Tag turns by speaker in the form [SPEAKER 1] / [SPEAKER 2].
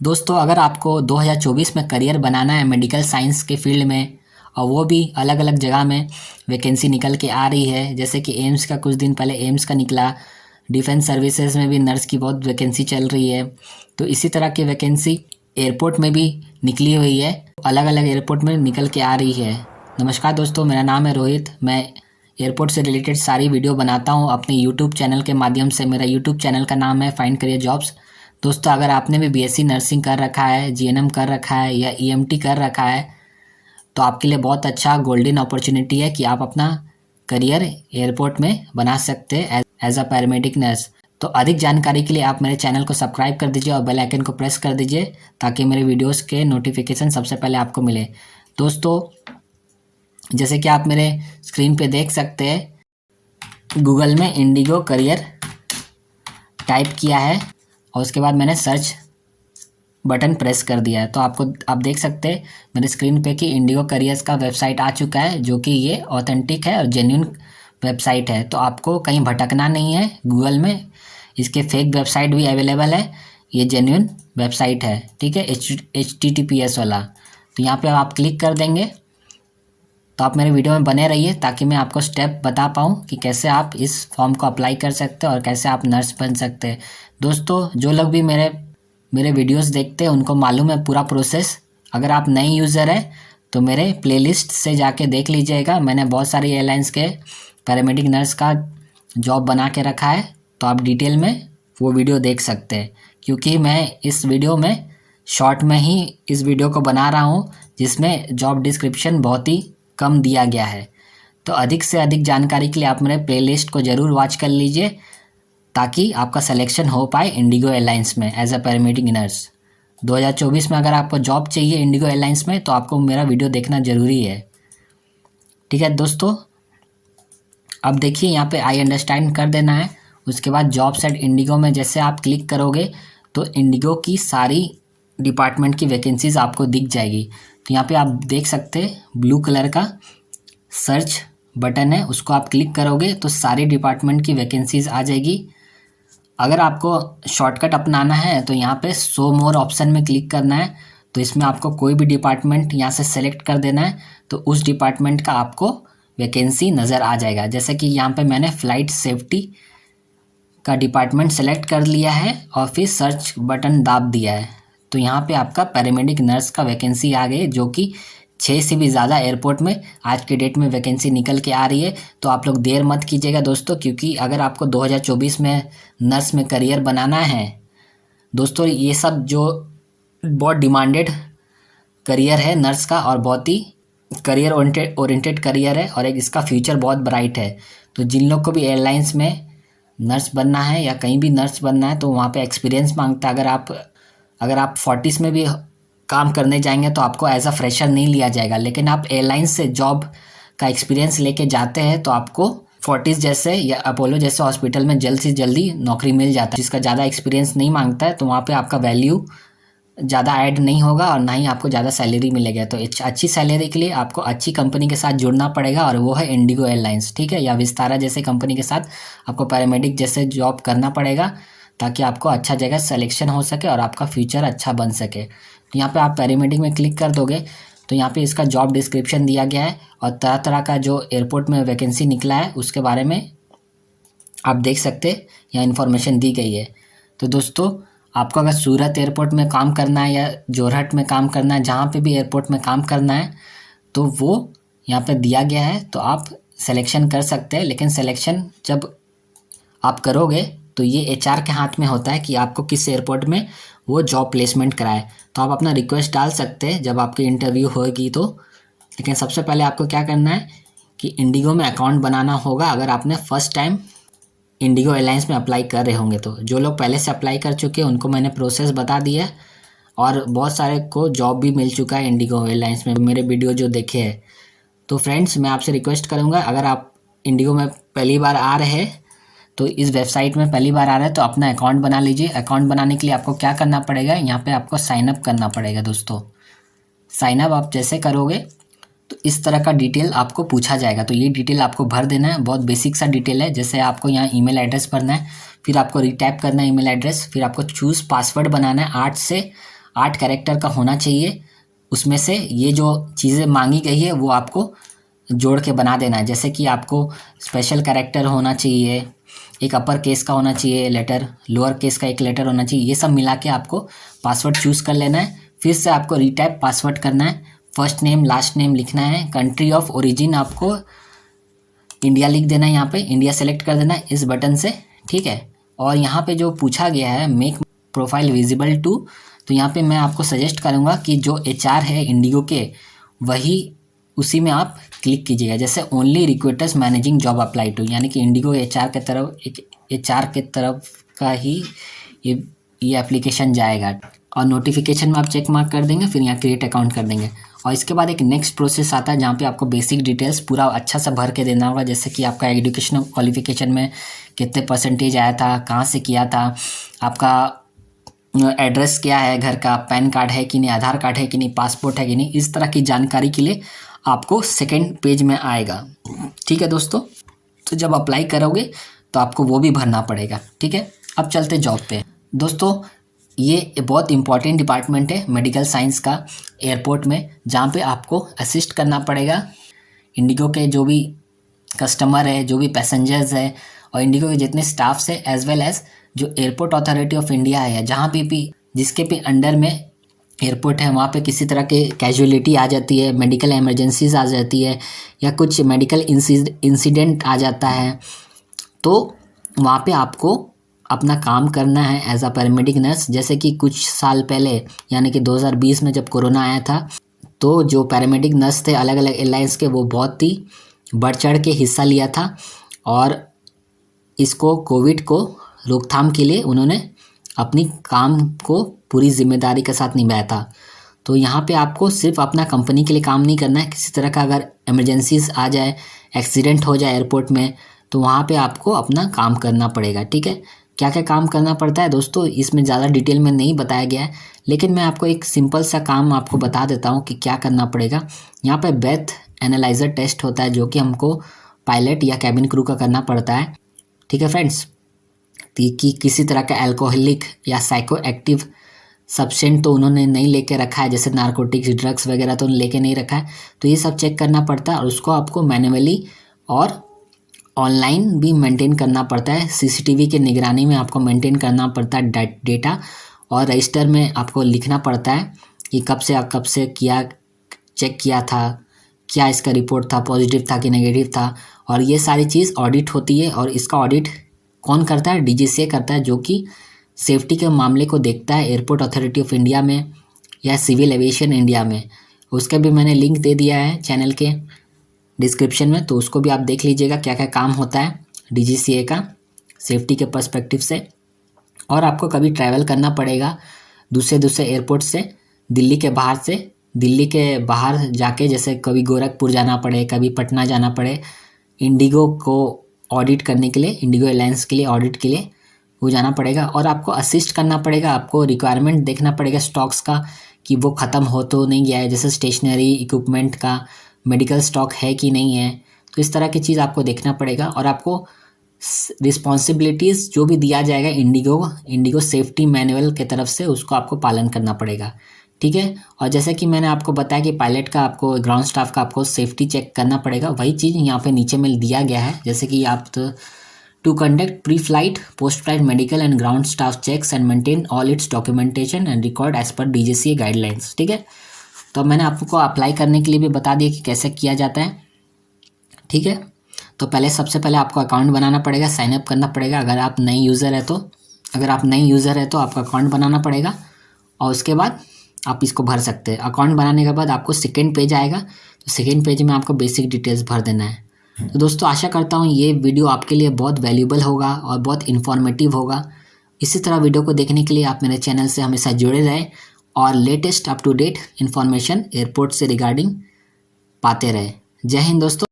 [SPEAKER 1] दोस्तों, अगर आपको 2024 में करियर बनाना है मेडिकल साइंस के फील्ड में और वो भी अलग अलग जगह में वैकेंसी निकल के आ रही है, जैसे कि एम्स का कुछ दिन पहले एम्स का निकला। डिफेंस सर्विसेज में भी नर्स की बहुत वैकेंसी चल रही है। तो इसी तरह की वैकेंसी एयरपोर्ट में भी निकली हुई है, अलग अलग एयरपोर्ट में निकल के आ रही है। नमस्कार दोस्तों, मेरा नाम है रोहित। मैं एयरपोर्ट से रिलेटेड सारी वीडियो बनाता हूँ अपने यूट्यूब चैनल के माध्यम से। मेरा यूट्यूब चैनल का नाम है फाइंड करियर जॉब्स। दोस्तों, अगर आपने भी बीएससी नर्सिंग कर रखा है, जीएनएम कर रखा है या ईएमटी कर रखा है, तो आपके लिए बहुत अच्छा गोल्डन अपॉर्चुनिटी है कि आप अपना करियर एयरपोर्ट में बना सकते हैं एज अ पैरामेडिक नर्स। तो अधिक जानकारी के लिए आप मेरे चैनल को सब्सक्राइब कर दीजिए और बेल आइकन को प्रेस कर दीजिए ताकि मेरे वीडियोस के नोटिफिकेशन सबसे पहले आपको मिले। दोस्तों, जैसे कि आप मेरे स्क्रीन पे देख सकते हैं, गूगल में इंडिगो करियर टाइप किया है और उसके बाद मैंने सर्च बटन प्रेस कर दिया है। तो आप देख सकते हैं मेरे स्क्रीन पे कि इंडिगो करियर्स का वेबसाइट आ चुका है, जो कि ये ऑथेंटिक है और जेन्युइन वेबसाइट है। तो आपको कहीं भटकना नहीं है गूगल में। इसके फेक वेबसाइट भी अवेलेबल है, ये जेन्युइन वेबसाइट है, ठीक है, HTTPS वाला। तो यहाँ पे आप क्लिक कर देंगे। तो आप मेरे वीडियो में बने रहिए ताकि मैं आपको स्टेप बता पाऊँ कि कैसे आप इस फॉर्म को अप्लाई कर सकते हैं और कैसे आप नर्स बन सकते हैं। दोस्तों, जो लोग भी मेरे वीडियोस देखते हैं उनको मालूम है पूरा प्रोसेस। अगर आप नए यूज़र हैं तो मेरे प्लेलिस्ट से जाके देख लीजिएगा। मैंने बहुत सारी एयरलाइंस के पैरामेडिक नर्स का जॉब बना के रखा है, तो आप डिटेल में वो वीडियो देख सकते हैं। क्योंकि मैं इस वीडियो में शॉर्ट में ही इस वीडियो को बना रहा हूँ, जिसमें जॉब डिस्क्रिप्शन बहुत ही कम दिया गया है। तो अधिक से अधिक जानकारी के लिए आप मेरे प्लेलिस्ट को ज़रूर वॉच कर लीजिए ताकि आपका सिलेक्शन हो पाए इंडिगो एयरलाइंस में एज अ पैरामेडिक नर्स। 2024 में अगर आपको जॉब चाहिए इंडिगो एयरलाइंस में तो आपको मेरा वीडियो देखना ज़रूरी है, ठीक है दोस्तों। अब देखिए, यहाँ पे आई अंडरस्टैंड कर देना है। उसके बाद जॉब्स एट इंडिगो में जैसे आप क्लिक करोगे तो इंडिगो की सारी डिपार्टमेंट की वैकेंसीज़ आपको दिख जाएगी। तो यहाँ पे आप देख सकते हैं ब्लू कलर का सर्च बटन है, उसको आप क्लिक करोगे तो सारे डिपार्टमेंट की वैकेंसीज़ आ जाएगी। अगर आपको शॉर्टकट अपनाना है तो यहाँ पे शो मोर ऑप्शन में क्लिक करना है। तो इसमें आपको कोई भी डिपार्टमेंट यहाँ से सेलेक्ट कर देना है, तो उस डिपार्टमेंट का आपको वैकेंसी नज़र आ जाएगा। जैसे कि यहाँ पे मैंने फ़्लाइट सेफ्टी का डिपार्टमेंट सेलेक्ट कर लिया है और फिर सर्च बटन दाब दिया है। तो यहाँ पे आपका पैरामेडिक नर्स का वैकेंसी आ गई, जो कि 6 से भी ज़्यादा एयरपोर्ट में आज के डेट में वैकेंसी निकल के आ रही है। तो आप लोग देर मत कीजिएगा दोस्तों, क्योंकि अगर आपको 2024 में नर्स में करियर बनाना है दोस्तों, ये सब जो बहुत डिमांडेड करियर है नर्स का और बहुत ही करियर ओरिएंटेड करियर है और एक इसका फ्यूचर बहुत ब्राइट है। तो जिन लोग को भी एयरलाइंस में नर्स बनना है या कहीं भी नर्स बनना है तो वहाँ पे एक्सपीरियंस मांगता है। अगर आप 40s में भी काम करने जाएंगे तो आपको एज अ फ्रेशर नहीं लिया जाएगा, लेकिन आप एयरलाइंस से जॉब का एक्सपीरियंस लेके जाते हैं तो आपको 40s जैसे या अपोलो जैसे हॉस्पिटल में जल्द से जल्दी नौकरी मिल जाता है। जिसका ज़्यादा एक्सपीरियंस नहीं मांगता है तो वहाँ पे आपका वैल्यू ज़्यादा ऐड नहीं होगा और ना ही आपको ज़्यादा सैलरी मिलेगा। तो अच्छी सैलरी के लिए आपको अच्छी कंपनी के साथ जुड़ना पड़ेगा और वो है इंडिगो एयरलाइंस, ठीक है, या विस्तारा जैसे कंपनी के साथ आपको पैरामेडिक जैसे जॉब करना पड़ेगा ताकि आपको अच्छा जगह सिलेक्शन हो सके और आपका फ्यूचर अच्छा बन सके। तो यहाँ पे आप पैरामेडिक में क्लिक कर दोगे तो यहाँ पे इसका जॉब डिस्क्रिप्शन दिया गया है और तरह तरह का जो एयरपोर्ट में वैकेंसी निकला है उसके बारे में आप देख सकते हैं, यहाँ इन्फॉर्मेशन दी गई है। तो दोस्तों, आपको अगर सूरत एयरपोर्ट में काम करना है या जोरहट में काम करना है, जहाँ पे भी एयरपोर्ट में काम करना है तो वो यहाँ पे दिया गया है, तो आप सिलेक्शन कर सकते हैं। लेकिन सिलेक्शन जब आप करोगे तो ये HR के हाथ में होता है कि आपको किस एयरपोर्ट में वो जॉब प्लेसमेंट कराए। तो आप अपना रिक्वेस्ट डाल सकते हैं जब आपकी इंटरव्यू होगी तो। लेकिन सबसे पहले आपको क्या करना है कि इंडिगो में अकाउंट बनाना होगा। अगर आपने फर्स्ट टाइम इंडिगो एयरलाइंस में अप्लाई कर रहे होंगे तो जो लोग पहले से अप्लाई कर चुके हैं उनको मैंने प्रोसेस बता दिया है और बहुत सारे को जॉब भी मिल चुका है इंडिगो एयरलाइंस में, मेरे वीडियो जो देखे हैं। तो फ्रेंड्स, मैं आपसे रिक्वेस्ट करूँगा, अगर आप इंडिगो में पहली बार आ रहे हैं तो इस वेबसाइट में पहली बार आ रहे हैं तो अपना अकाउंट बना लीजिए। अकाउंट बनाने के लिए आपको क्या करना पड़ेगा, यहाँ पे आपको साइन अप करना पड़ेगा दोस्तों। साइन अप आप जैसे करोगे तो इस तरह का डिटेल आपको पूछा जाएगा, तो ये डिटेल आपको भर देना है। बहुत बेसिक सा डिटेल है, जैसे आपको यहाँ ईमेल एड्रेस भरना है, फिर आपको रिटाइप करना है ईमेल एड्रेस, फिर आपको चूज़ पासवर्ड बनाना है 8 से 8 कैरेक्टर का होना चाहिए। उसमें से ये जो चीज़ें मांगी गई है वो आपको जोड़ के बना देना है। जैसे कि आपको स्पेशल कैरेक्टर होना चाहिए, एक अपर केस का होना चाहिए लेटर, लोअर केस का एक लेटर होना चाहिए। ये सब मिला के आपको पासवर्ड चूज़ कर लेना है। फिर से आपको रीटाइप पासवर्ड करना है, फर्स्ट नेम लास्ट नेम लिखना है, कंट्री ऑफ ओरिजिन आपको इंडिया लिख देना है, यहाँ पे इंडिया सेलेक्ट कर देना है इस बटन से, ठीक है। और यहाँ पे जो पूछा गया है मेक प्रोफाइल विजिबल टू, तो यहाँ पे मैं आपको सजेस्ट करूँगा कि जो HR है इंडिगो के, वही उसी में आप क्लिक कीजिएगा। जैसे only recruiters managing job apply to, यानी कि इंडिगो HR के तरफ, एक HR के तरफ का ही ये एप्लीकेशन जाएगा। और नोटिफिकेशन में आप चेक मार्क कर देंगे, फिर यहाँ क्रिएट अकाउंट कर देंगे। और इसके बाद एक नेक्स्ट प्रोसेस आता है जहाँ पे आपको बेसिक डिटेल्स पूरा अच्छा सा भर के देना होगा। जैसे कि आपका एजुकेशनल क्वालिफिकेशन में कितने परसेंटेज आया था, कहाँ से किया था, आपका एड्रेस क्या है घर का, पैन कार्ड है कि नहीं, आधार कार्ड है कि नहीं, पासपोर्ट है कि नहीं, इस तरह की जानकारी के लिए आपको सेकेंड पेज में आएगा, ठीक है दोस्तों। तो जब अप्लाई करोगे तो आपको वो भी भरना पड़ेगा, ठीक है। अब चलते जॉब पे दोस्तों। ये बहुत इंपॉर्टेंट डिपार्टमेंट है मेडिकल साइंस का एयरपोर्ट में, जहाँ पे आपको असिस्ट करना पड़ेगा इंडिगो के जो भी कस्टमर है, जो भी पैसेंजर्स है, और इंडिगो के जितने स्टाफ्स है, एज वेल एज जो एयरपोर्ट अथॉरिटी ऑफ इंडिया है, जहाँ पे भी जिसके भी अंडर में एयरपोर्ट है, वहाँ पे किसी तरह के कैजुअलिटी आ जाती है, मेडिकल इमरजेंसीज आ जाती है, या कुछ मेडिकल इंसिडेंट आ जाता है, तो वहाँ पे आपको अपना काम करना है एज अ पैरामेडिक नर्स। जैसे कि कुछ साल पहले यानी कि 2020 में जब कोरोना आया था, तो जो पैरामेडिक नर्स थे अलग अलग एयरलाइंस के, वो बहुत ही बढ़ चढ़ के हिस्सा लिया था, और इसको कोविड को रोकथाम के लिए उन्होंने अपनी काम को पूरी जिम्मेदारी के साथ निभाया था। तो यहाँ पे आपको सिर्फ अपना कंपनी के लिए काम नहीं करना है, किसी तरह का अगर इमरजेंसीज आ जाए, एक्सीडेंट हो जाए एयरपोर्ट में, तो वहाँ पे आपको अपना काम करना पड़ेगा, ठीक है। क्या क्या काम करना पड़ता है दोस्तों, इसमें ज़्यादा डिटेल में नहीं बताया गया है, लेकिन मैं आपको एक सिंपल सा काम आपको बता देता हूँ कि क्या करना पड़ेगा। यहाँ पे ब्रेथ एनालाइजर टेस्ट होता है, जो कि हमको पायलट या कैबिन क्रू का करना पड़ता है, ठीक है फ्रेंड्स। कि किसी तरह का अल्कोहलिक या साइको एक्टिव सब्सटेंस तो उन्होंने नहीं लेके रखा है, जैसे नारकोटिक्स ड्रग्स वगैरह तो लेके नहीं रखा है, तो ये सब चेक करना पड़ता है। और उसको आपको मैन्युअली और ऑनलाइन भी मेंटेन करना पड़ता है, सीसीटीवी के निगरानी में आपको मेंटेन करना पड़ता है डेटा, और रजिस्टर में आपको लिखना पड़ता है कि कब से किया, चेक किया था, क्या इसका रिपोर्ट था, पॉजिटिव था कि नेगेटिव था। और ये सारी चीज़ ऑडिट होती है, और इसका ऑडिट कौन करता है, DGCA करता है, जो कि सेफ्टी के मामले को देखता है एयरपोर्ट अथॉरिटी ऑफ इंडिया में या सिविल एविएशन इंडिया में। उसका भी मैंने लिंक दे दिया है चैनल के डिस्क्रिप्शन में, तो उसको भी आप देख लीजिएगा क्या क्या काम होता है DGCA का सेफ्टी के पर्सपेक्टिव से। और आपको कभी ट्रैवल करना पड़ेगा दूसरे एयरपोर्ट से, दिल्ली के बाहर जाके, जैसे कभी गोरखपुर जाना पड़े, कभी पटना जाना पड़े, इंडिगो को ऑडिट करने के लिए, इंडिगो एयरलाइंस के लिए ऑडिट के लिए वो जाना पड़ेगा। और आपको असिस्ट करना पड़ेगा, आपको रिक्वायरमेंट देखना पड़ेगा स्टॉक्स का कि वो ख़त्म हो तो नहीं गया है, जैसे स्टेशनरी इक्विपमेंट का मेडिकल स्टॉक है कि नहीं है, तो इस तरह की चीज़ आपको देखना पड़ेगा। और आपको रिस्पॉन्सिबिलिटीज़ जो भी दिया जाएगा इंडिगो सेफ्टी मैनुअल के तरफ से, उसको आपको पालन करना पड़ेगा, ठीक है। और जैसे कि मैंने आपको बताया कि पायलट का, आपको ग्राउंड स्टाफ का आपको सेफ्टी चेक करना पड़ेगा, वही चीज़ यहाँ पे नीचे में दिया गया है। जैसे कि आप to conduct pre flight, post flight medical and ground staff checks and maintain all its documentation and record as per DGCA guidelines, ठीक है। तो मैंने आपको अप्लाई करने के लिए भी बता दिया कि कैसे किया जाता है, ठीक है। तो सबसे पहले आपको अकाउंट बनाना पड़ेगा, साइनअप करना पड़ेगा। अगर आप नई यूज़र है तो आपका अकाउंट बनाना पड़ेगा, और उसके बाद आप इसको भर सकते हैं। अकाउंट बनाने के बाद आपको सेकेंड पेज आएगा, तो सेकेंड पेज में आपको बेसिक डिटेल्स भर देना है। तो दोस्तों आशा करता हूँ ये वीडियो आपके लिए बहुत वैल्यूबल होगा और बहुत इन्फॉर्मेटिव होगा। इसी तरह वीडियो को देखने के लिए आप मेरे चैनल से हमेशा जुड़े रहें और latest up to date information airport से रिगार्डिंग पाते रहें। जय हिंद दोस्तों।